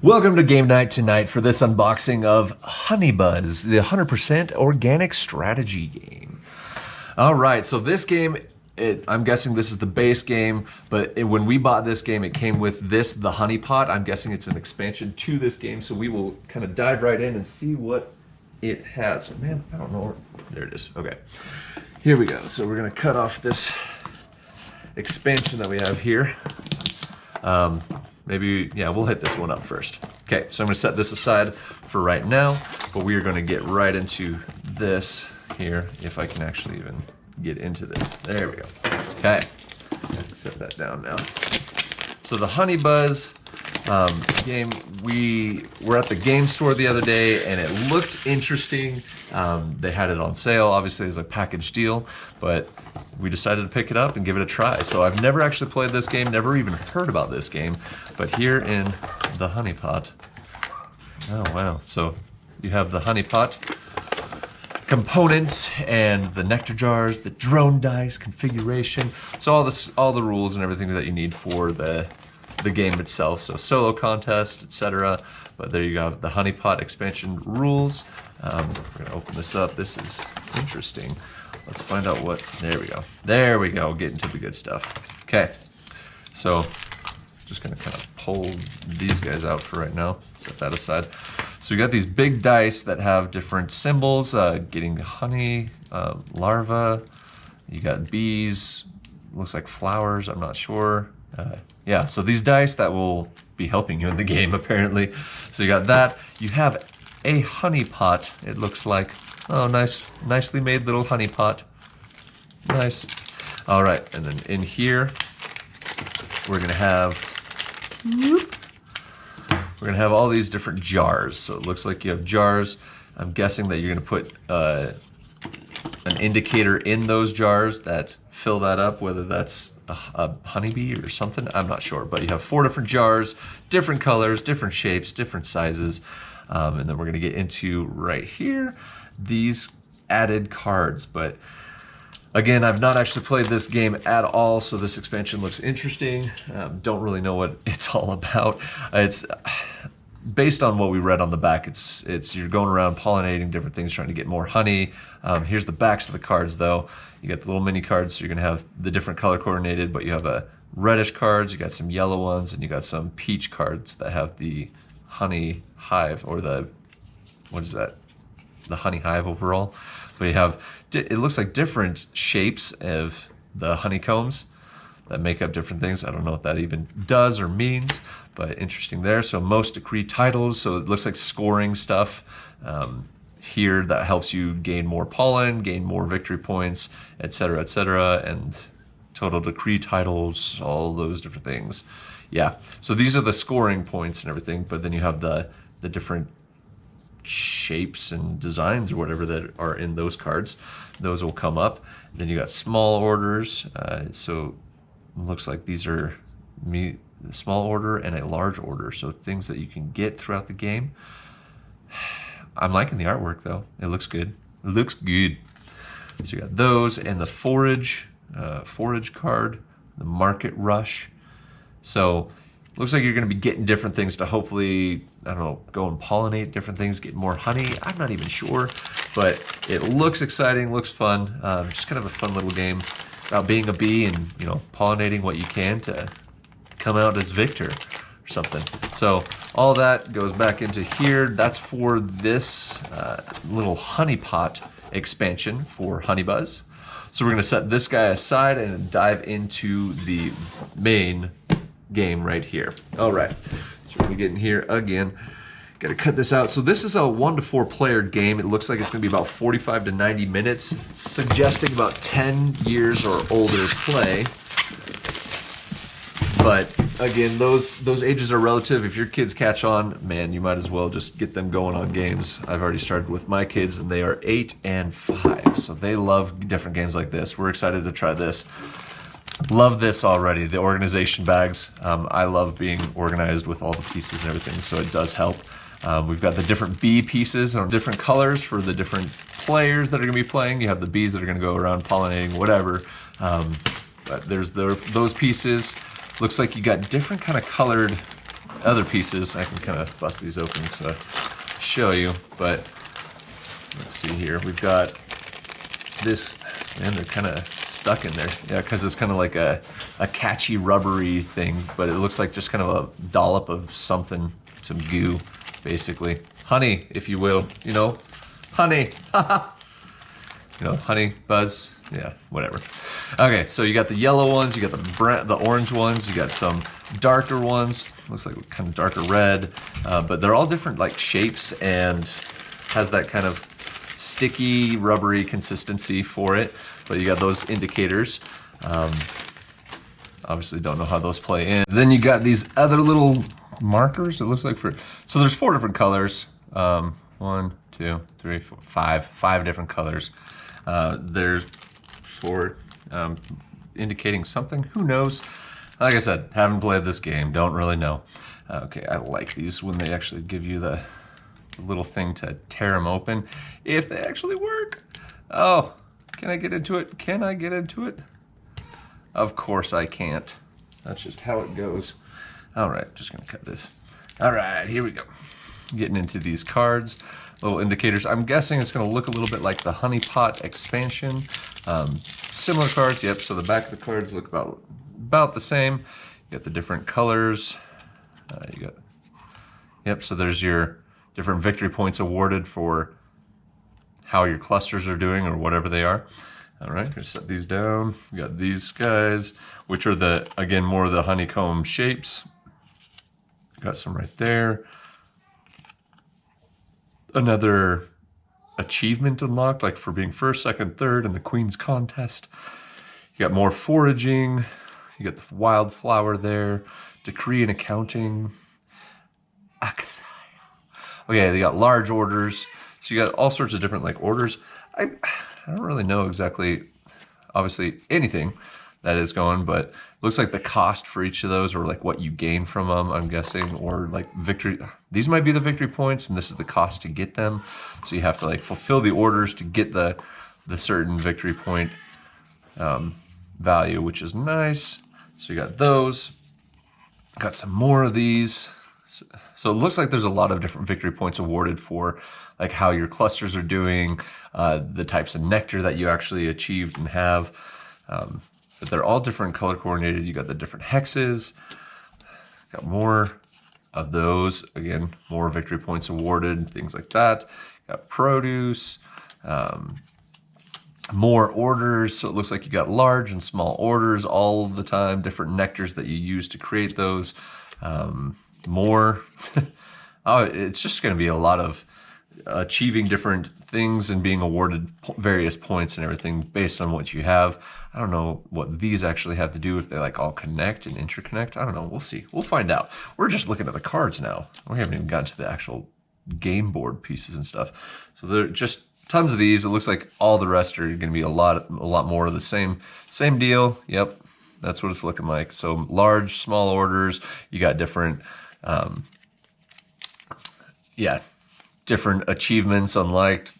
Welcome to Game Night tonight for this unboxing of Honeybuzz, the 100% organic strategy game. All right, so this game, I'm guessing this is the base game, but when we bought this game, it came with this, the Honey Pot. I'm guessing it's an expansion to this game, so we will kind of dive right in and see what it has. Man, I don't know where, there it is, okay. Here we go, so we're gonna cut off this expansion that we have here. Maybe, yeah, we'll hit this one up first. Okay, so I'm gonna set this aside for right now, but we are gonna get right into this here, if I can actually even get into this. There we go. Okay, set that down now. So the Honeybuzz game, we were at the game store the other day and it looked interesting. They had it on sale, obviously as a package deal, but we decided to pick it up and give it a try. So I've never actually played this game, never even heard about this game, but here in the Honey Pot, oh wow. So you have the Honey Pot components and the nectar jars, the drone dice configuration. So all the rules and everything that you need for the game itself. So solo contest, etc. But there you go, the Honey Pot expansion rules. We're gonna open this up. This is interesting. Let's find out what, there we go. There we go, getting to the good stuff. Okay, so just gonna kind of pull these guys out for right now, set that aside. So you got these big dice that have different symbols, getting honey, larva, you got bees, looks like flowers, I'm not sure. Yeah, so these dice that will be helping you in the game apparently. So you got that, you have a honey pot, it looks like. Oh, nice, nicely made little honey pot. Nice. All right, and then in here, we're gonna have all these different jars. So it looks like you have jars. I'm guessing that you're gonna put an indicator in those jars that fill that up, whether that's a honeybee or something, I'm not sure. But you have 4 different jars, different colors, different shapes, different sizes. And then we're gonna get into right here, these added cards. But again, I've not actually played this game at all, so this expansion looks interesting. Don't really know what it's all about. It's based on what we read on the back. It's you're going around pollinating different things, trying to get more honey. Here's the backs of the cards though. You got the little mini cards, so you're gonna have the different color coordinated, but you have a reddish cards, you got some yellow ones, and you got some peach cards that have the honey hive, or the, what is that? The honey hive overall. But you have, it looks like different shapes of the honeycombs that make up different things. I don't know what that even does or means, but interesting there. So most decree titles, so it looks like scoring stuff here that helps you gain more pollen, gain more victory points, etc., etc., and total decree titles, all those different things. Yeah, so these are the scoring points and everything, but then you have the different shapes and designs or whatever that are in those cards. Those will come up. Then you got small orders. So it looks like these are small order and a large order. So things that you can get throughout the game. I'm liking the artwork though. It looks good. It looks good. So you got those and the forage card, the market rush. So looks like you're gonna be getting different things to hopefully, I don't know, go and pollinate different things, get more honey. I'm not even sure, but it looks exciting, looks fun. Just kind of a fun little game about being a bee and, you know, pollinating what you can to come out as victor or something. So all that goes back into here. That's for this little honey pot expansion for Honeybuzz. So we're gonna set this guy aside and dive into the main game right here. All right, so we're gonna get in here again. Gotta cut this out. So this is a 1 to 4 player game. It looks like it's gonna be about 45 to 90 minutes, suggesting about 10 years or older play. But again, those ages are relative. If your kids catch on, man, you might as well just get them going on games. I've already started with my kids and they are 8 and 5. So they love different games like this. We're excited to try this. Love this already, the organization bags. I love being organized with all the pieces and everything, so it does help. We've got the different bee pieces and different colors for the different players that are gonna be playing. You have the bees that are gonna go around pollinating, whatever. But there's those pieces. Looks like you got different kind of colored other pieces. I can kind of bust these open to show you, but let's see here. We've got this, man, they're kind of stuck in there. Yeah, because it's kind of like a catchy rubbery thing, but it looks like just kind of a dollop of something, some goo, basically. Honey, if you will, you know, honey, you know, honey, buzz, yeah, whatever. Okay, so you got the yellow ones, you got the orange ones, you got some darker ones, looks like kind of darker red, but they're all different like shapes and has that kind of sticky, rubbery consistency for it. But you got those indicators. Obviously don't know how those play in. Then you got these other little markers, it looks like so there's 4 different colors. 1, 2, 3, 4, 5 different colors. There's 4 indicating something, who knows? Like I said, haven't played this game, don't really know. Okay, I like these when they actually give you the little thing to tear them open, if they actually work. Oh, can I get into it? Can I get into it? Of course I can't. That's just how it goes. All right, just gonna cut this. All right, here we go. Getting into these cards, little indicators. I'm guessing it's gonna look a little bit like the Honey Pot expansion. Similar cards, yep, so the back of the cards look about the same. You got the different colors. Yep, so there's your different victory points awarded for how your clusters are doing or whatever they are. All right, gonna set these down. We got these guys, which are again, more of the honeycomb shapes. Got some right there. Another achievement unlocked, like for being first, second, third in the Queen's Contest. You got more foraging. You got the wildflower there. Decree and accounting. Akasai. Okay, they got large orders. So you got all sorts of different like orders. I don't really know exactly, obviously, anything that is going, but it looks like the cost for each of those or like what you gain from them, I'm guessing, or like victory. These might be the victory points and this is the cost to get them. So you have to like fulfill the orders to get the certain victory point value, which is nice. So you got those. Got some more of these. So it looks like there's a lot of different victory points awarded for like how your clusters are doing, the types of nectar that you actually achieved and have. But they're all different color coordinated. You got the different hexes. Got more of those. Again, more victory points awarded, things like that. Got produce, more orders. So it looks like you got large and small orders all the time, different nectars that you use to create those. More. Oh, it's just going to be a lot of achieving different things and being awarded various points and everything based on what you have. I don't know what these actually have to do, if they like all connect and interconnect. I don't know. We'll see. We'll find out. We're just looking at the cards now. We haven't even gotten to the actual game board pieces and stuff. So there are just tons of these. It looks like all the rest are going to be a lot more of the same deal. Yep. That's what it's looking like. So large, small orders. You got different, different achievements unlocked.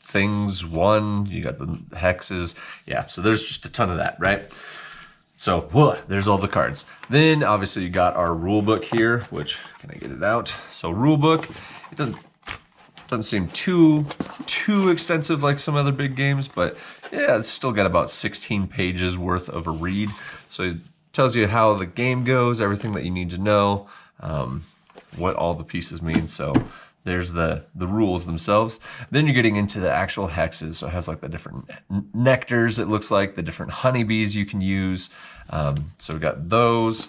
Things won. You got the hexes. Yeah. So there's just a ton of that, right? So there's all the cards. Then obviously you got our rule book here. Which, can I get it out? So rule book. It doesn't seem too extensive like some other big games, but yeah, it's still got about 16 pages worth of a read. So it tells you how the game goes, everything that you need to know, what all the pieces mean. So there's the rules themselves. Then you're getting into the actual hexes. So it has like the different nectars, it looks like, the different honeybees you can use. So we got those.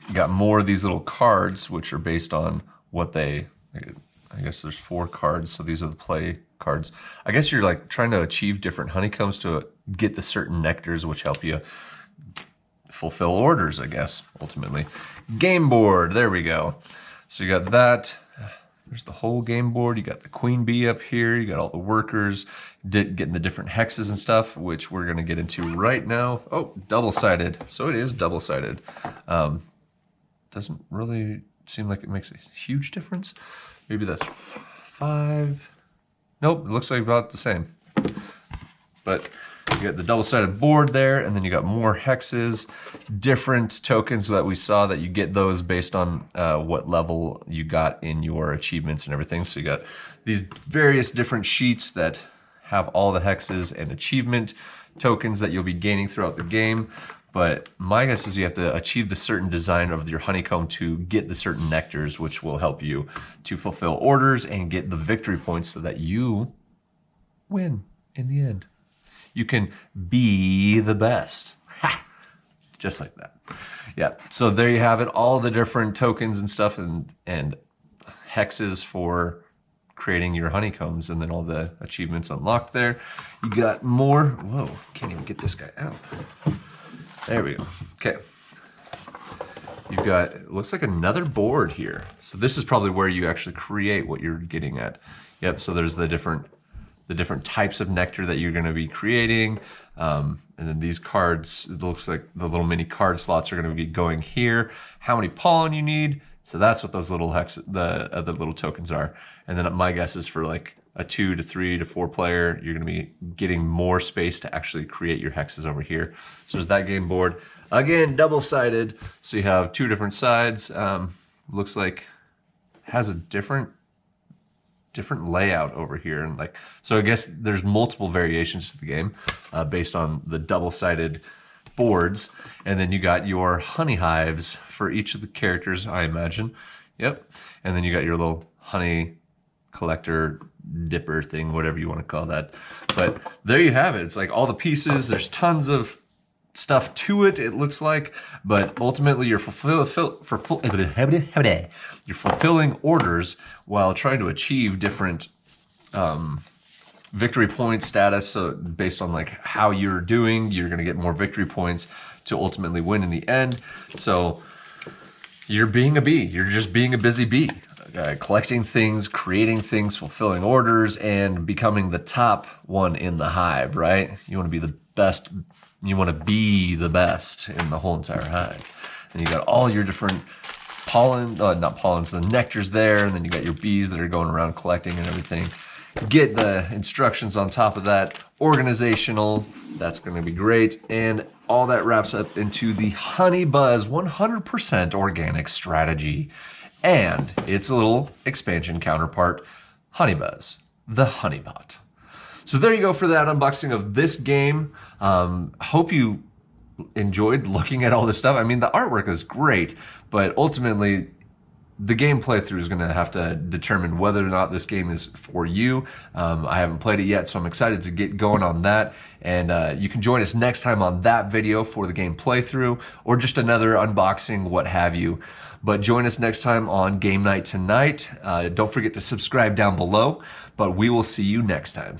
You got more of these little cards, which are based on what they, I guess there's 4 cards, so these are the play cards. I guess you're like trying to achieve different honeycombs to get the certain nectars, which help you fulfill orders, I guess, ultimately. Game board, there we go. So you got that. There's the whole game board. You got the queen bee up here. You got all the workers getting the different hexes and stuff, which we're going to get into right now. Oh, double-sided. So it is double-sided. Doesn't really seem like it makes a huge difference. Maybe that's 5. Nope, it looks like about the same. But You got the double-sided board there, and then you got more hexes, different tokens that we saw that you get those based on what level you got in your achievements and everything. So you got these various different sheets that have all the hexes and achievement tokens that you'll be gaining throughout the game. But my guess is you have to achieve the certain design of your honeycomb to get the certain nectars, which will help you to fulfill orders and get the victory points so that you win in the end. You can be the best. Ha! Just like that. Yeah, so there you have it. All the different tokens and stuff and hexes for creating your honeycombs, and then all the achievements unlocked there. You got more. Whoa, can't even get this guy out. There we go. Okay. You've got, it looks like another board here. So this is probably where you actually create what you're getting at. Yep, so there's the different types of nectar that you're going to be creating. And then these cards, it looks like the little mini card slots are going to be going here. How many pollen you need. So that's what those little the little tokens are. And then my guess is for like a 2 to 3 to 4 player, you're going to be getting more space to actually create your hexes over here. So there's that game board. Again, double-sided. So you have 2 different sides. Looks like has a different layout over here, and like, so I guess there's multiple variations to the game based on the double-sided boards. And then you got your honey hives for each of the characters, I imagine. Yep. And then you got your little honey collector dipper thing, whatever you want to call that. But there you have it. It's like all the pieces. There's tons of stuff to it, it looks like, but ultimately you're fulfilling orders while trying to achieve different victory point status. So based on like how you're doing, you're going to get more victory points to ultimately win in the end. So you're being a bee. You're just being a busy bee. Collecting things, creating things, fulfilling orders, and becoming the top one in the hive, right? You want to be the best. You want to be the best in the whole entire hive. And you got all your different pollen, not pollens, the nectars there, and then you got your bees that are going around collecting and everything. Get the instructions on top of that. Organizational, that's going to be great. And all that wraps up into the Honey Buzz 100% organic strategy. And its little expansion counterpart, Honey Buzz, the honeypot. So there you go for that unboxing of this game. Hope you enjoyed looking at all this stuff. I mean, the artwork is great, but ultimately the game playthrough is going to have to determine whether or not this game is for you. I haven't played it yet, so I'm excited to get going on that. And you can join us next time on that video for the game playthrough or just another unboxing, what have you. But join us next time on Game Night Tonight. Don't forget to subscribe down below, but we will see you next time.